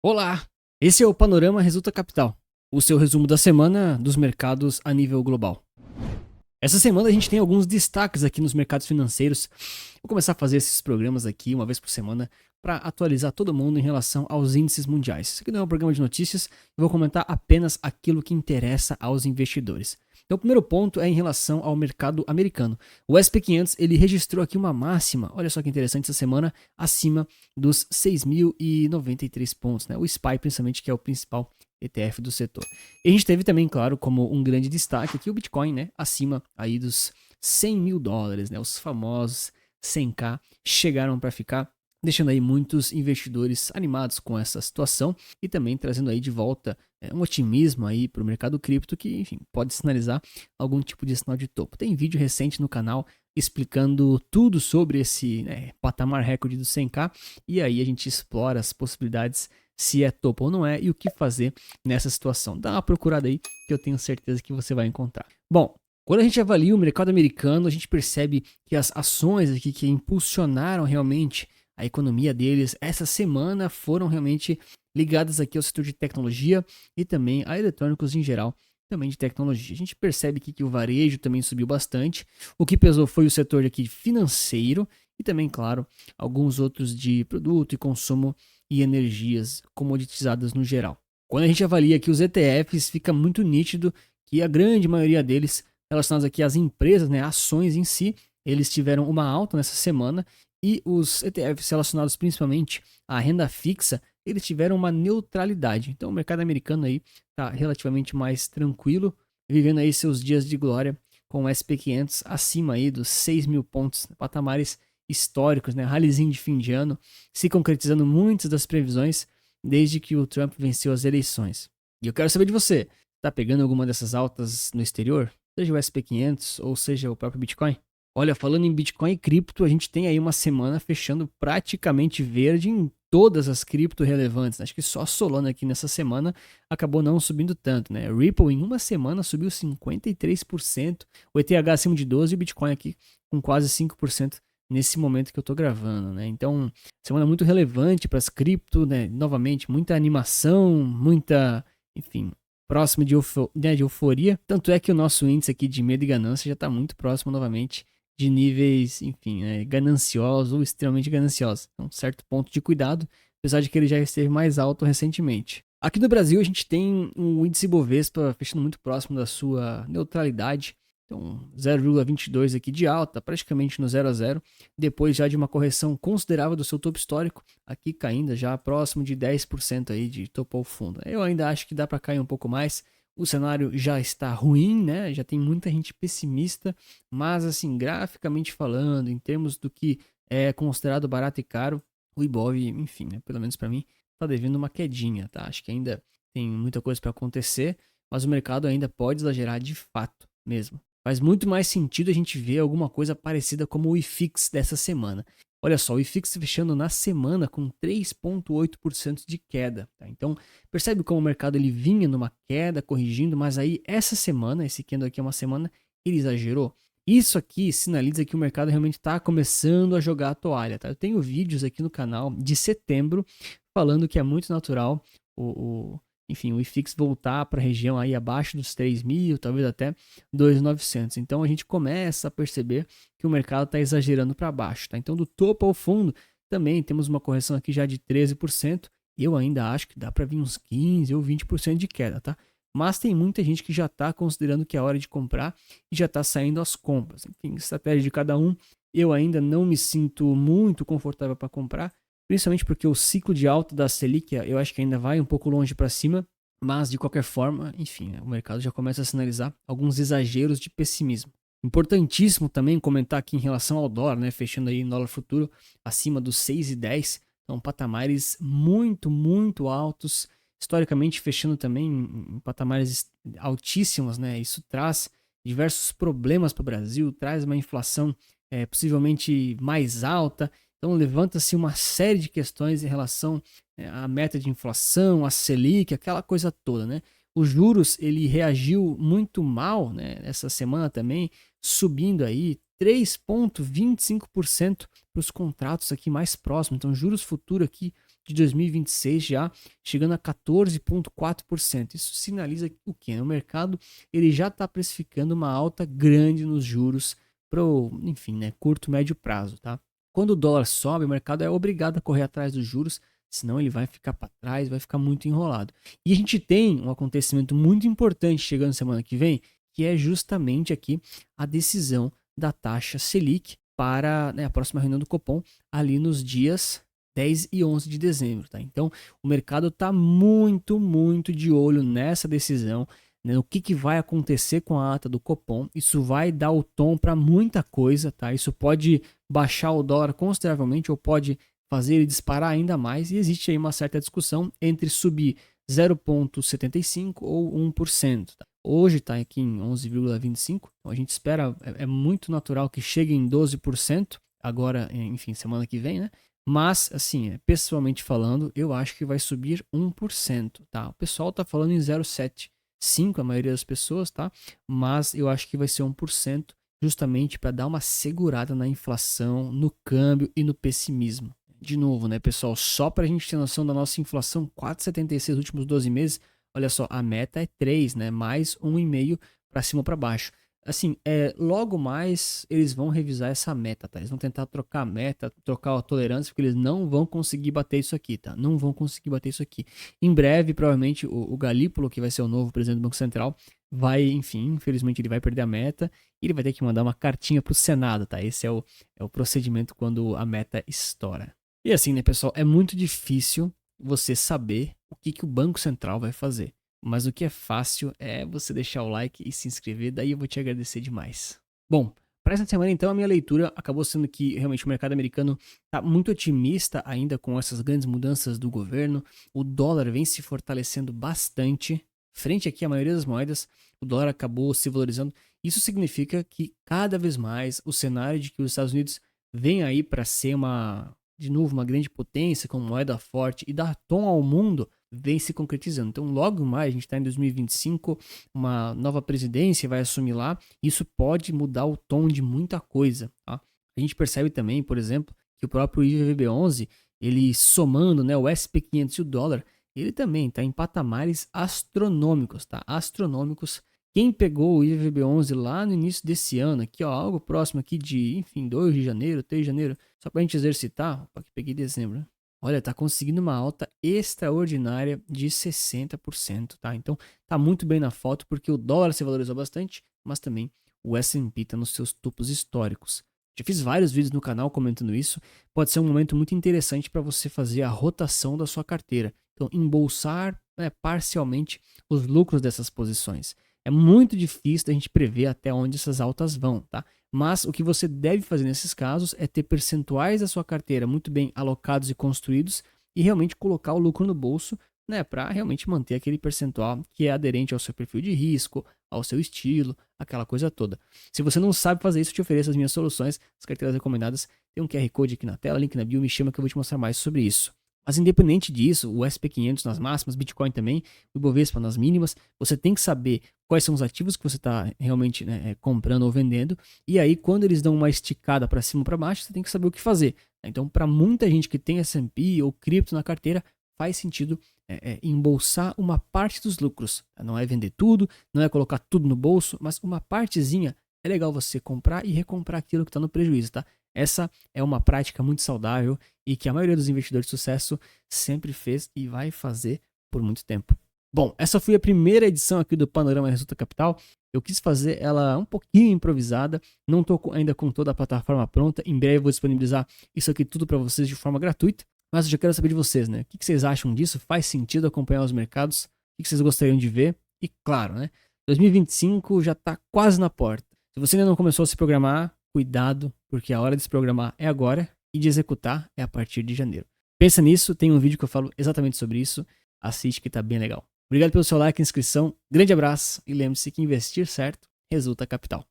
Olá, esse é o Panorama Resulta Capital, o seu resumo da semana dos mercados a nível global. Essa semana a gente tem alguns destaques aqui nos mercados financeiros. Vou começar a fazer esses programas aqui uma vez por semana para atualizar todo mundo em relação aos índices mundiais. Isso aqui não é um programa de notícias, eu vou comentar apenas aquilo que interessa aos investidores. Então, o primeiro ponto é em relação ao mercado americano. O S&P 500 ele registrou aqui uma máxima, olha só que interessante essa semana, acima dos 6.093 pontos, né? O SPY principalmente, que é o principal ETF do setor. E a gente teve também, claro, como um grande destaque aqui o Bitcoin, né? Acima aí dos 100 mil dólares, né? Os famosos 100k chegaram para ficar, deixando aí muitos investidores animados com essa situação e também trazendo aí de volta um otimismo aí para o mercado cripto que, enfim, pode sinalizar algum tipo de sinal de topo. Tem vídeo recente no canal explicando tudo sobre esse patamar recorde do 100k e aí a gente explora as possibilidades se é topo ou não é e o que fazer nessa situação. Dá uma procurada aí que eu tenho certeza que você vai encontrar. Bom, quando a gente avalia o mercado americano, a gente percebe que as ações aqui que impulsionaram realmente a economia deles essa semana foram realmente ligadas aqui ao setor de tecnologia e também a eletrônicos em geral, também de tecnologia. A gente percebe aqui que o varejo também subiu bastante. O que pesou foi o setor aqui financeiro e também, claro, alguns outros de produto e consumo e energias comoditizadas no geral. Quando a gente avalia aqui os ETFs, fica muito nítido que a grande maioria deles relacionados aqui às empresas, né, ações em si, eles tiveram uma alta nessa semana e os ETFs relacionados principalmente à renda fixa, eles tiveram uma neutralidade. Então o mercado americano aí está relativamente mais tranquilo, vivendo aí seus dias de glória com o S&P 500 acima aí dos 6 mil pontos, patamares históricos, né, rallyzinho de fim de ano, se concretizando muitas das previsões desde que o Trump venceu as eleições. E eu quero saber de você, tá pegando alguma dessas altas no exterior? Seja o S&P 500 ou seja o próprio Bitcoin? Olha, falando em Bitcoin e cripto, a gente tem aí uma semana fechando praticamente verde em todas as cripto relevantes. Acho que só a Solana aqui nessa semana acabou não subindo tanto, né? Ripple em uma semana subiu 53%, o ETH acima de 12% e o Bitcoin aqui com quase 5% nesse momento que eu tô gravando, né? Então, semana muito relevante para as cripto, né? Novamente, muita animação, muita, enfim, próximo de euforia. Tanto é que o nosso índice aqui de medo e ganância já está muito próximo novamente de níveis, enfim, gananciosos ou extremamente gananciosos. Então, certo ponto de cuidado, apesar de que ele já esteve mais alto recentemente. Aqui no Brasil, a gente tem um índice Bovespa fechando muito próximo da sua neutralidade. Então, 0,22 aqui de alta, praticamente no 0 a 0, depois já de uma correção considerável do seu topo histórico, aqui caindo já próximo de 10% aí de topo ao fundo. Eu ainda acho que dá para cair um pouco mais. O cenário já está ruim, né? Já tem muita gente pessimista, mas assim, graficamente falando, em termos do que é considerado barato e caro, o Ibov, enfim, né, pelo menos para mim, tá devendo uma quedinha, tá? Acho que ainda tem muita coisa para acontecer, mas o mercado ainda pode exagerar de fato mesmo. Faz muito mais sentido a gente ver alguma coisa parecida como o IFIX dessa semana. Olha só, o IFIX fechando na semana com 3,8% de queda. Tá? Então, percebe como o mercado ele vinha numa queda, corrigindo, mas aí essa semana, esse candle aqui é uma semana, ele exagerou. Isso aqui sinaliza que o mercado realmente está começando a jogar a toalha. Tá? Eu tenho vídeos aqui no canal de setembro falando que é muito natural enfim, o IFIX voltar para a região aí abaixo dos 3.000, talvez até 2.900. Então a gente começa a perceber que o mercado está exagerando para baixo. Tá? Então do topo ao fundo também temos uma correção aqui já de 13%. Eu ainda acho que dá para vir uns 15 ou 20% de queda, tá? Mas tem muita gente que já está considerando que é hora de comprar e já está saindo às compras. Enfim, estratégia de cada um. Eu ainda não me sinto muito confortável para comprar, principalmente porque o ciclo de alta da Selic, eu acho que ainda vai um pouco longe para cima, mas de qualquer forma, enfim, né, o mercado já começa a sinalizar alguns exageros de pessimismo. Importantíssimo também comentar aqui em relação ao dólar, né, fechando aí no dólar futuro acima dos 6,10, são patamares muito, muito altos, historicamente fechando também em patamares altíssimos, né, isso traz diversos problemas para o Brasil, traz uma inflação possivelmente mais alta, então levanta-se uma série de questões em relação à meta de inflação, a Selic, aquela coisa toda, né? Os juros ele reagiu muito mal, né? Essa semana também, subindo aí 3,25% para os contratos aqui mais próximos. Então juros futuro aqui de 2026 já chegando a 14,4%. Isso sinaliza o quê? O mercado ele já está precificando uma alta grande nos juros para o, enfim, né, curto, médio prazo, tá? Quando o dólar sobe, o mercado é obrigado a correr atrás dos juros, senão ele vai ficar para trás, vai ficar muito enrolado. E a gente tem um acontecimento muito importante chegando semana que vem, que é justamente aqui a decisão da taxa Selic para, né, a próxima reunião do Copom, ali nos dias 10 e 11 de dezembro. Tá? Então, o mercado está muito, muito de olho nessa decisão, né, o que vai acontecer com a ata do Copom. Isso vai dar o tom para muita coisa. Tá? Isso pode baixar o dólar consideravelmente ou pode fazer ele disparar ainda mais. E existe aí uma certa discussão entre subir 0,75% ou 1%. Tá? Hoje está aqui em 11,25%, então a gente espera, é muito natural que chegue em 12% agora, enfim, semana que vem, né? Mas, assim, pessoalmente falando, eu acho que vai subir 1%, tá? O pessoal está falando em 0,75%, a maioria das pessoas, tá? Mas eu acho que vai ser 1%, justamente para dar uma segurada na inflação, no câmbio e no pessimismo. De novo, né, pessoal, só para a gente ter noção da nossa inflação, 4,76 nos últimos 12 meses, olha só, a meta é 3, né, mais 1,5 para cima ou para baixo. Assim, logo mais eles vão revisar essa meta, tá? Eles vão tentar trocar a meta, trocar a tolerância, porque eles não vão conseguir bater isso aqui, tá? Não vão conseguir bater isso aqui. Em breve, provavelmente, o Galípolo, que vai ser o novo presidente do Banco Central, vai, enfim, infelizmente ele vai perder a meta e ele vai ter que mandar uma cartinha para o Senado, tá? Esse é o procedimento quando a meta estoura. E assim, né, pessoal, é muito difícil você saber o que o Banco Central vai fazer. Mas o que é fácil é você deixar o like e se inscrever, daí eu vou te agradecer demais. Bom, para essa semana então a minha leitura acabou sendo que realmente o mercado americano está muito otimista ainda com essas grandes mudanças do governo. O dólar vem se fortalecendo bastante. Frente aqui à maioria das moedas, o dólar acabou se valorizando. Isso significa que cada vez mais o cenário de que os Estados Unidos vem aí para ser de novo, uma grande potência com moeda forte e dar tom ao mundo vem se concretizando. Então, logo mais, a gente está em 2025, uma nova presidência vai assumir lá, isso pode mudar o tom de muita coisa. Tá? A gente percebe também, por exemplo, que o próprio IVVB11, ele somando, né, o SP500 e o dólar, ele também está em patamares astronômicos, tá? Astronômicos. Quem pegou o IVVB11 lá no início desse ano, aqui ó, algo próximo aqui de, enfim, 2 de janeiro, 3 de janeiro, só para a gente exercitar, opa, aqui peguei dezembro, né? Olha, tá conseguindo uma alta extraordinária de 60%, tá? Então, tá muito bem na foto porque o dólar se valorizou bastante, mas também o S&P tá nos seus topos históricos. Já fiz vários vídeos no canal comentando isso. Pode ser um momento muito interessante para você fazer a rotação da sua carteira. Então, embolsar, né, parcialmente os lucros dessas posições. É muito difícil da gente prever até onde essas altas vão, tá? Mas o que você deve fazer nesses casos é ter percentuais da sua carteira muito bem alocados e construídos e realmente colocar o lucro no bolso, né, para realmente manter aquele percentual que é aderente ao seu perfil de risco, ao seu estilo, aquela coisa toda. Se você não sabe fazer isso, eu te ofereço as minhas soluções, as carteiras recomendadas. Tem um QR Code aqui na tela, link na bio, me chama que eu vou te mostrar mais sobre isso. Mas independente disso, o SP500 nas máximas, Bitcoin também, o Ibovespa nas mínimas, você tem que saber quais são os ativos que você está realmente, né, comprando ou vendendo. E aí, quando eles dão uma esticada para cima ou para baixo, você tem que saber o que fazer. Então, para muita gente que tem S&P ou cripto na carteira, faz sentido embolsar uma parte dos lucros. Não é vender tudo, não é colocar tudo no bolso, mas uma partezinha é legal você comprar e recomprar aquilo que está no prejuízo, tá? Essa é uma prática muito saudável e que a maioria dos investidores de sucesso sempre fez e vai fazer por muito tempo. Bom, essa foi a primeira edição aqui do Panorama Resulta Capital. Eu quis fazer ela um pouquinho improvisada, não estou ainda com toda a plataforma pronta. Em breve eu vou disponibilizar isso aqui tudo para vocês de forma gratuita. Mas eu já quero saber de vocês, né? O que vocês acham disso? Faz sentido acompanhar os mercados? O que vocês gostariam de ver? E claro, né? 2025 já está quase na porta. Se você ainda não começou a se programar, cuidado, porque a hora de se programar é agora e de executar é a partir de janeiro. Pensa nisso, tem um vídeo que eu falo exatamente sobre isso. Assiste que tá bem legal. Obrigado pelo seu like e inscrição. Grande abraço e lembre-se que investir certo resulta capital.